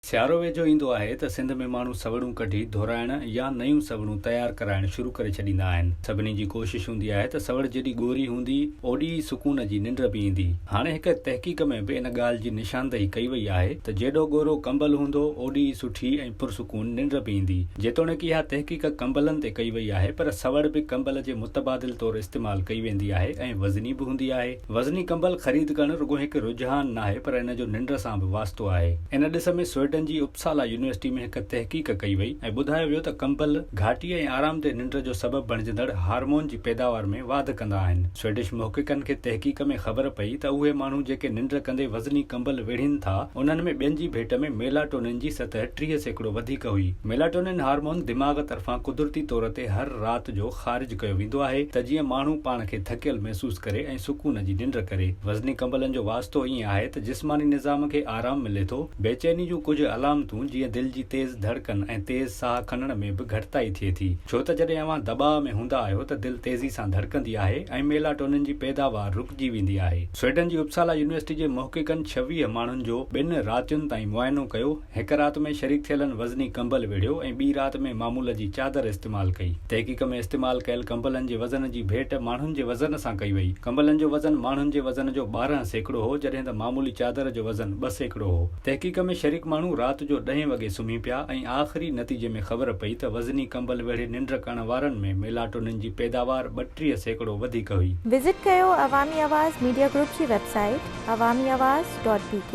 सियारो वेझो ईंदो आहे त सिंध में माण्हू सवड़ूं कढी धोराइण या नयूं सवड़ूं तयारु कराइण शुरू करे छॾींदा आहिनि। सभिनी जी कोशिश हूंदी आहे त सवड़ जेॾी ॻोरी हूंदी ओॾी ई सुकून जी निंड बि ईंदी। हाणे हिक तहक़ीक़ में बि इन ॻाल्हि जी निशानदही कई वई आहे त जेॾो ॻोरो कंबल हूंदो ओॾी ई सुठी ऐं पुरसुकून निंड बि ईंदी। जेतोणीकि इहा तहक़ीक़ कंबलनि ते कई वई आहे, पर सवड़ बि कंबल जे मुतबादिल तौरु इस्तेमालु कई वेंदी आहे ऐं वज़नी बि हूंदी आहे। वज़नी कंबल ख़रीद करणु रुॻो हिकु रुझान नाहे, पर इन जो निंड सां बि वास्तो आहे। इन ॾिस में स्वीडन जी उपसाला यूनिवर्सिटी में हिकु तहक़ीक़ कई वई ऐं ॿुधायो वियो त कंबल घाटी ऐं आरामदेह निंड जो सबबु बणिजंदड़ हार्मोन जी पैदावार में वाधि कंदा आहिनि। स्वीडिश मुहक़िक़नि खे तहक़ीक़ में ख़बर पई त उहे माण्हू जेके निंड कंदे वज़नी कंबल वेढ़ीनि था, उन्हनि में ॿियनि जी भेट में मेलाटोनिन जी सतह 30% वधीक हुई। मेलाटोनिन हार्मोन दिमाग़ तरफ़ां कुदरती तौर ते हर राति जो ख़ारिज कयो वेंदो आहे त जीअं माण्हू पाण खे थकियल महसूसु करे ऐं सुकून जी निंड करे। वज़नी कंबलनि जो वास्तो ईअं आहे त जिस्मानी निज़ाम खे आराम मिले थो। बेचैनी जूं कुझु अलामतूं जीअं दिलि जी तेज़ धड़कन ऐं तेज़ साह खणण में बि घटिताई थिए थी, छो त जॾहिं अव्हां दॿाअ में हूंदा आहियो त दिलि तेज़ी सां धड़कंदी आहे ऐं मेलाटोनिन जी पैदावार रुकिजी वेंदी आहे। स्वीडन जी उपसाला यूनिवर्सिटी जे मुहक़िक़नि 26 माण्हुनि जो 2 रातियुनि ताईं मुआइनो कयो। हिक राति में शरीक थियलनि वज़नी कंबल वेढ़ियो ऐं ॿी राति में मामूल जी चादर इस्तेमालु कई। तहक़ीक़ में इस्तेमालु कयल कंबलनि जे वज़न जी भेट माण्हुनि जे वज़न सां कई वई। कंबलनि जो वज़न माण्हुनि जे वज़न जो 12% हो, जॾहिं त मामूली चादर जो वज़न 2% हो। तहक़ीक़ में शरीक माण्हू राति जो 10 वॻे सुम्ही पिया ऐं आख़िरी नतीजे में ख़बर पई त वज़नी कंबल वेढ़े निंड करण वारनि में मेलाटोनिन जी पैदावार 32% वधीक हुई। विज़िट कयो अवामी आवाज़ मीडिया ग्रुप जी वेबसाइट awamiawaz.pk।